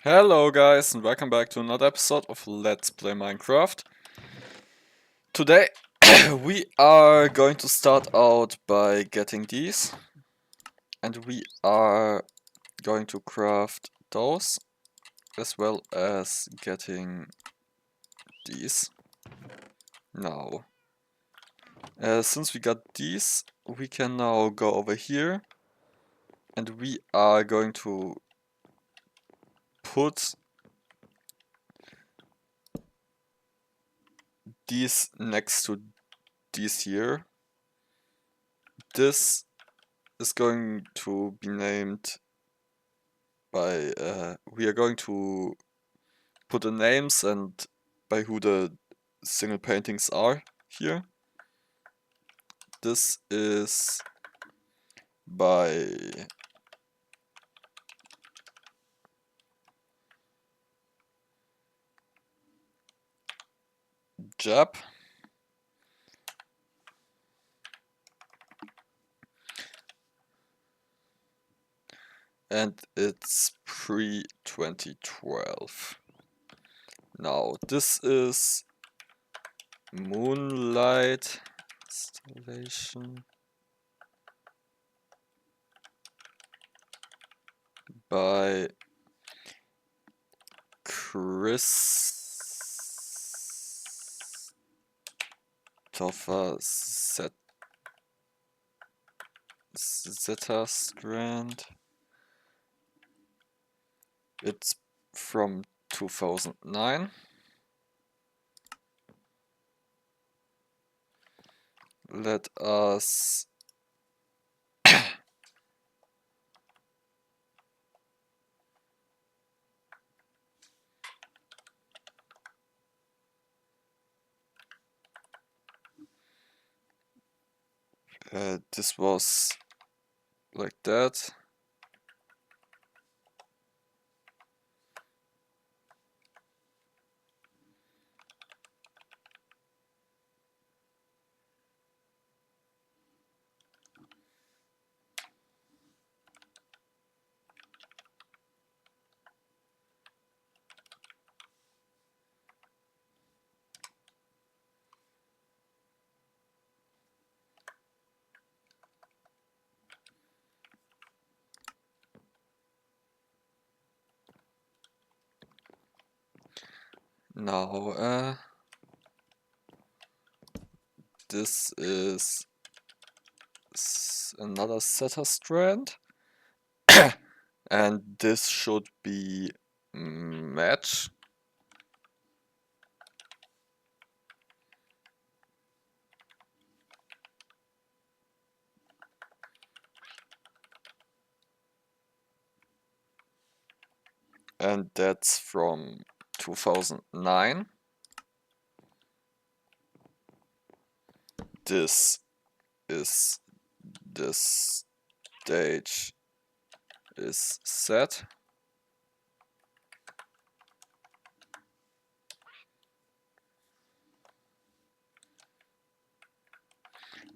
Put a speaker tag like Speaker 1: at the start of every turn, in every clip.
Speaker 1: Hello guys and welcome back to another episode of Let's Play Minecraft. Today we are going to start out by getting these and we are going to craft those as well as getting these. Now, since we got these, we can now go over here and we are going to put these next to these here. This is going to be named by, we are going to put the names and by who the single paintings are here. This is by Jab. And it's pre-2012. Now, this is Moonlight Installation by Christopher Zetterstrand. It's from 2009. Let us this was like that. Now, this is another Zetterstrand. And this should be match. And that's from 2009. This stage is set.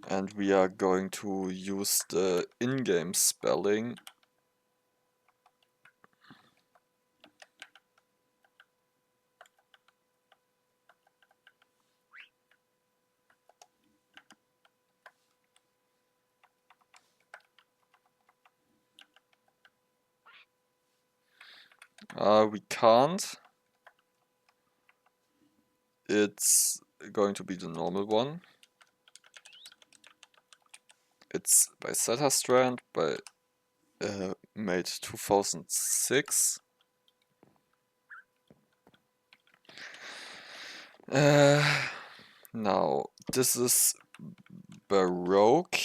Speaker 1: And we are going to use the in-game spelling. We can't. It's going to be the normal one. It's by Zetterstrand, by made 2006. Now, this is Baroque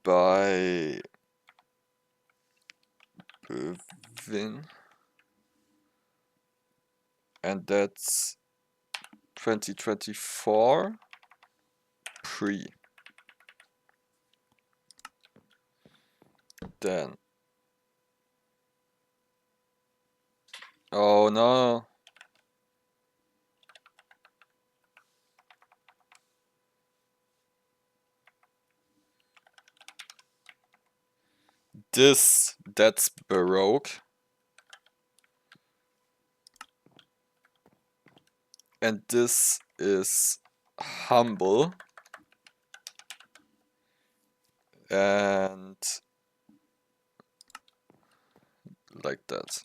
Speaker 1: by Bevin, and that's 2024 pre. Then, oh no. That's Baroque. and this is humble, and like that.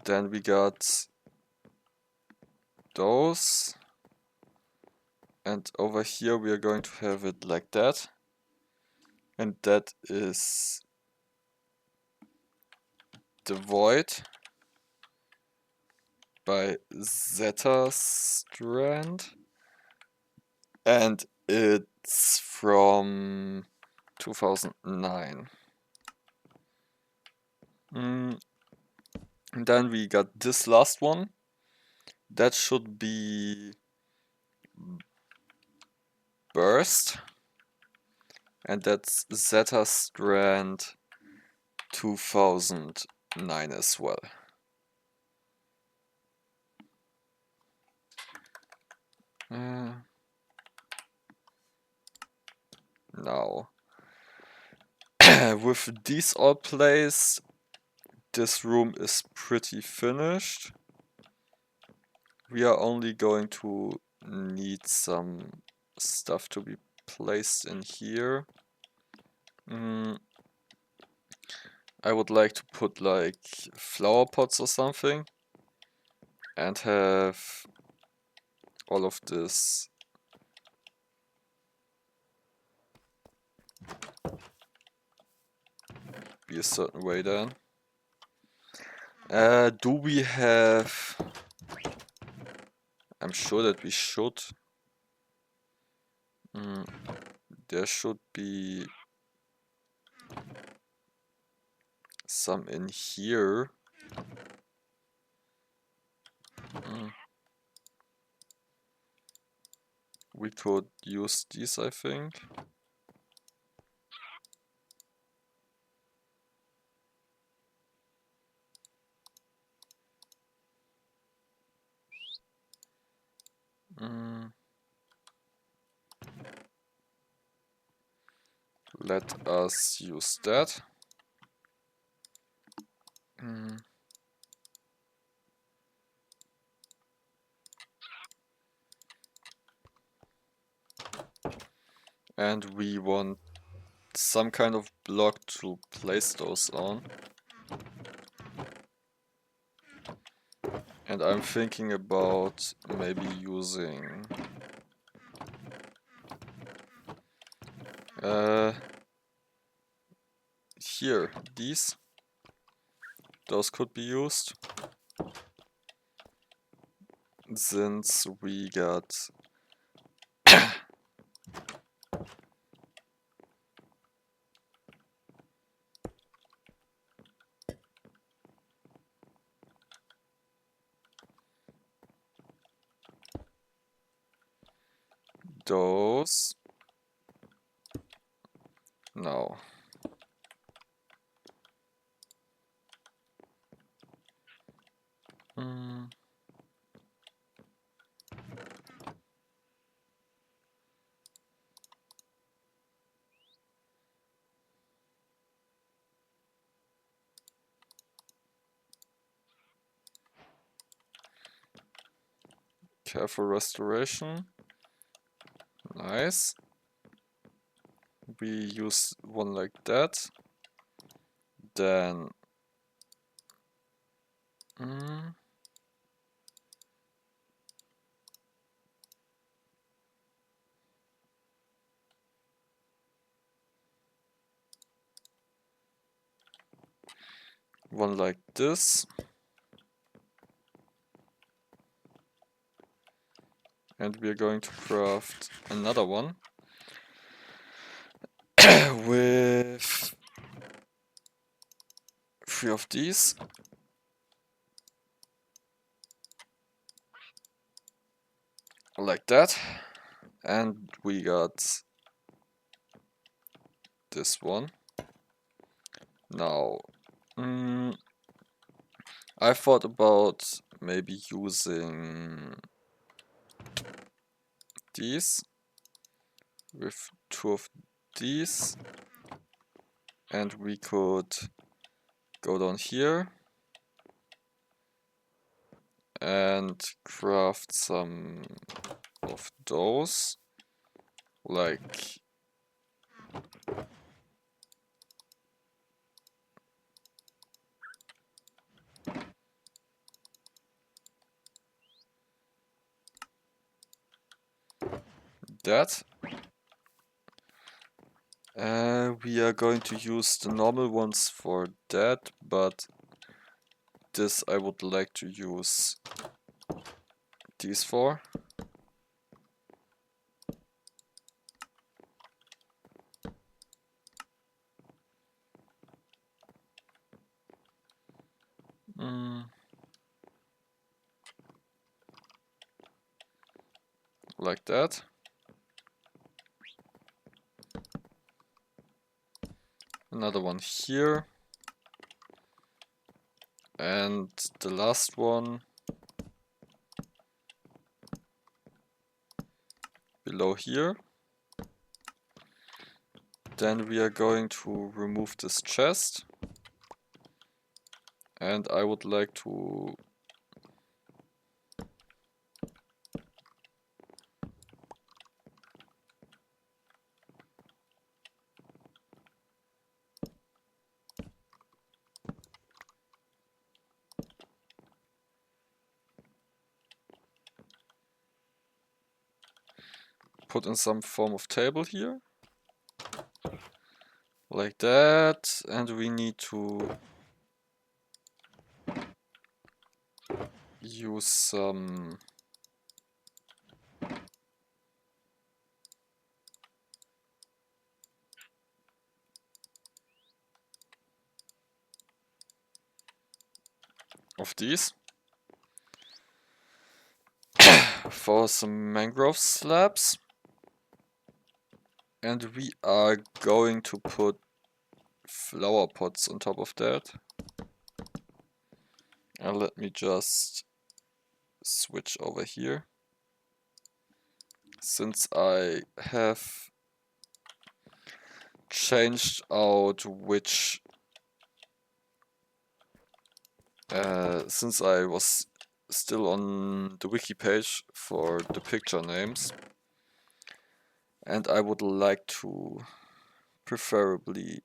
Speaker 1: Then we got those, and over here we are going to have it like that, and that is the void by Zeta Strand, and it's from 2009. And then we got this last one. That should be Burst, and that's Zeta Strand 2009 as well. Now, with these all placed, this room is pretty finished. We are only going to need some stuff to be placed in here. I would like to put like flower pots or something and have all of this be a certain way then. Do we have... I'm sure that we should. There should be some in here. We could use these, I think. Let us use that. And we want some kind of block to place those on. And I'm thinking about maybe using here, these. Those could be used. Since we got those. No. Careful restoration. Nice. We use one like that. Then one like this. And we are going to craft another one with 3 of these. Like that. And we got this one. Now, I thought about maybe using these with 2 of these, and we could go down here and craft some of those, like that. We are going to use the normal ones for that, but this I would like to use these for. Like that. Another one here. And the last one below here. Then we are going to remove this chest. And I would like to put in some form of table here. Like that. And we need to use some of these for some mangrove slabs. And we are going to put flower pots on top of that. And let me just switch over here. Since I have changed out which since I was still on the wiki page for the picture names, and I would like to preferably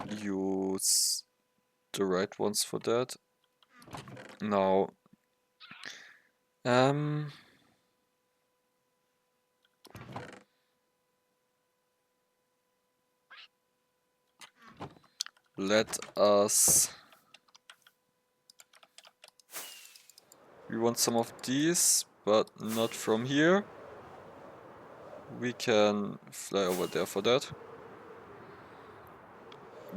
Speaker 1: use the right ones for that. Now, let us. We want some of these, but not from here. We can fly over there for that.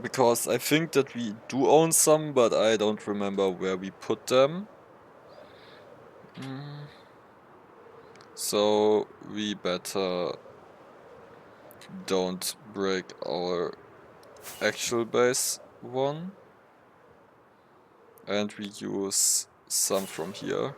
Speaker 1: Because I think that we do own some, but I don't remember where we put them. So we better don't break our actual base one. And we use some from here.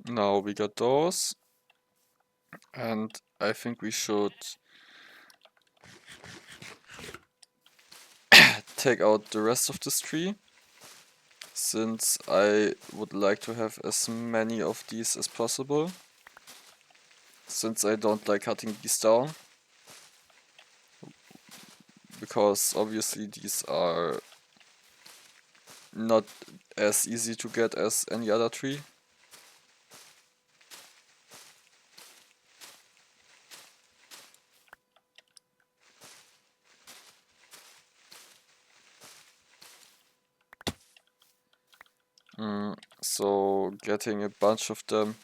Speaker 1: Now we got those. And I think we should take out the rest of this tree, since I would like to have as many of these as possible, since I don't like cutting these down, because obviously these are not as easy to get as any other tree. So getting a bunch of them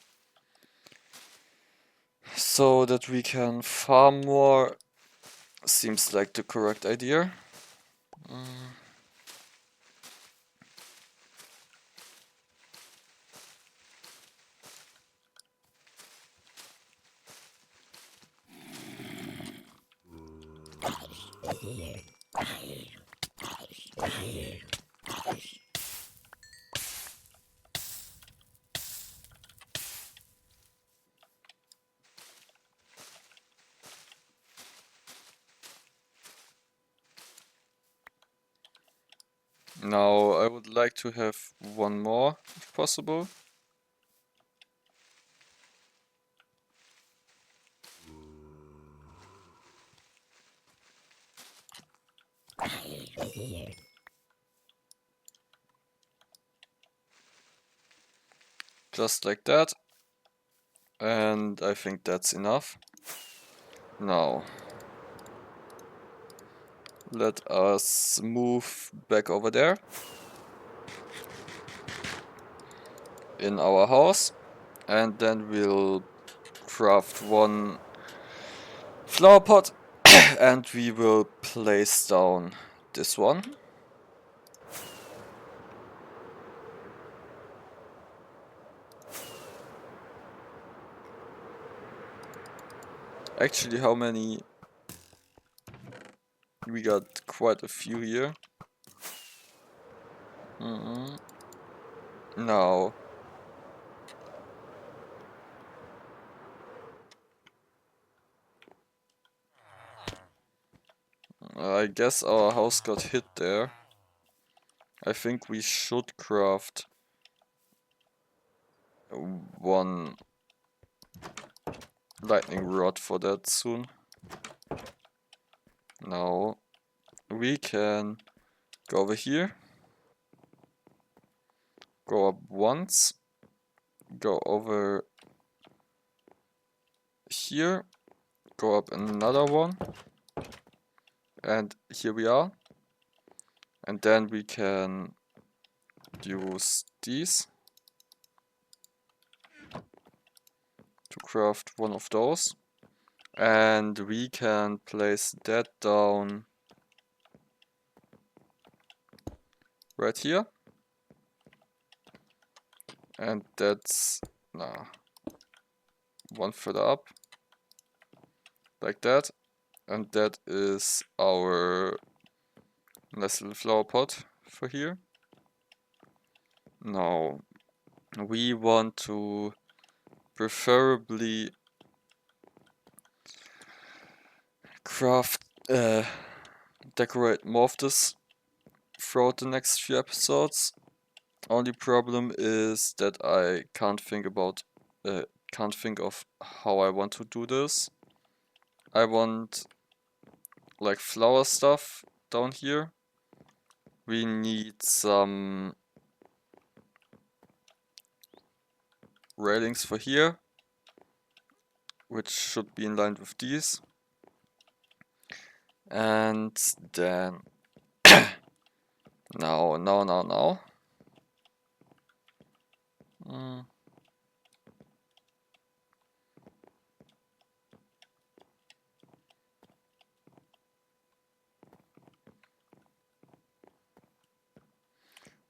Speaker 1: so that we can farm more seems like the correct idea. Now I would like to have one more if possible. Just like that. And I think that's enough. Now let us move back over there in our house, and then we'll craft one flower pot and we will place down this one. Actually, how many? We got quite a few here. Now I guess our house got hit there. I think we should craft one lightning rod for that soon. Now we can go over here, go up once, go over here, go up another one, and here we are. And then we can use these to craft one of those, and we can place that down right here, and that's one further up like that, and that is our nice little flower pot for here. Now we want to preferably decorate more of this throughout the next few episodes. Only problem is that I can't think of how I want to do this. I want like flower stuff down here. We need some railings for here, which should be in line with these. And then now.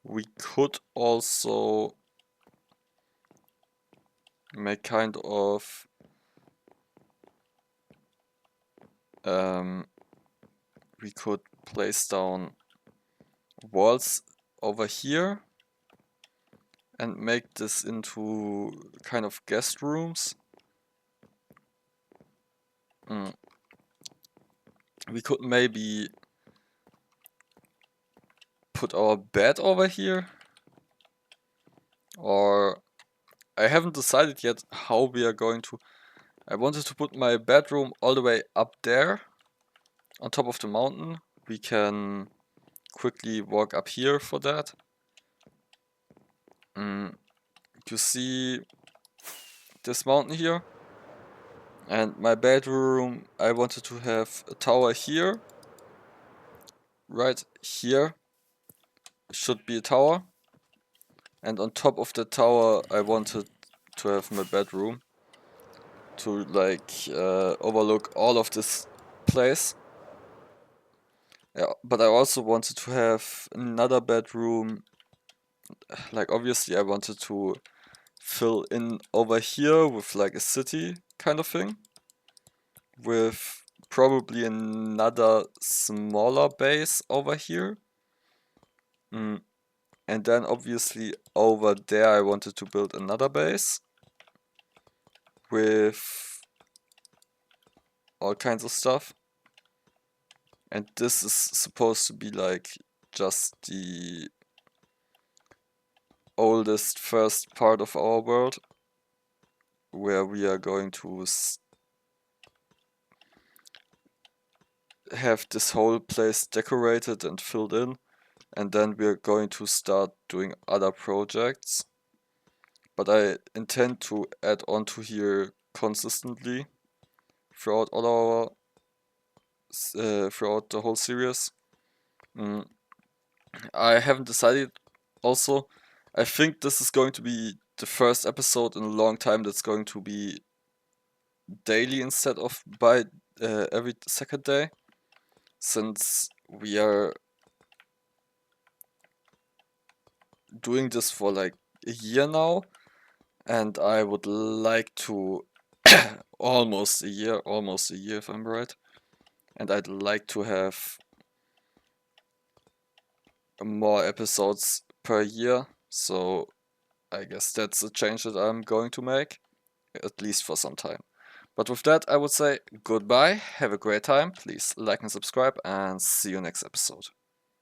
Speaker 1: We could also make kind of we could place down walls over here and make this into kind of guest rooms. We could maybe put our bed over here, or I haven't decided yet how we are going to. I wanted to put my bedroom all the way up there on top of the mountain. We can quickly walk up here for that. You see this mountain here, and my bedroom, I wanted to have a tower here. Right here should be a tower, And on top of the tower I wanted to have my bedroom to like overlook all of this place. Yeah, but I also wanted to have another bedroom. Like obviously I wanted to fill in over here with like a city kind of thing, with probably another smaller base over here. And then obviously over there I wanted to build another base with all kinds of stuff. And this is supposed to be like just the oldest first part of our world, where we are going to have this whole place decorated and filled in, and then we're going to start doing other projects. But I intend to add on to here consistently throughout all our throughout the whole series. I haven't decided also. I think this is going to be the first episode in a long time that's going to be daily instead of by every second day, since we are doing this for like a year now, and I would like to almost a year if I'm right, and I'd like to have more episodes per year, so I guess that's a change that I'm going to make, at least for some time. But with that, I would say goodbye, have a great time, please like and subscribe, and see you next episode.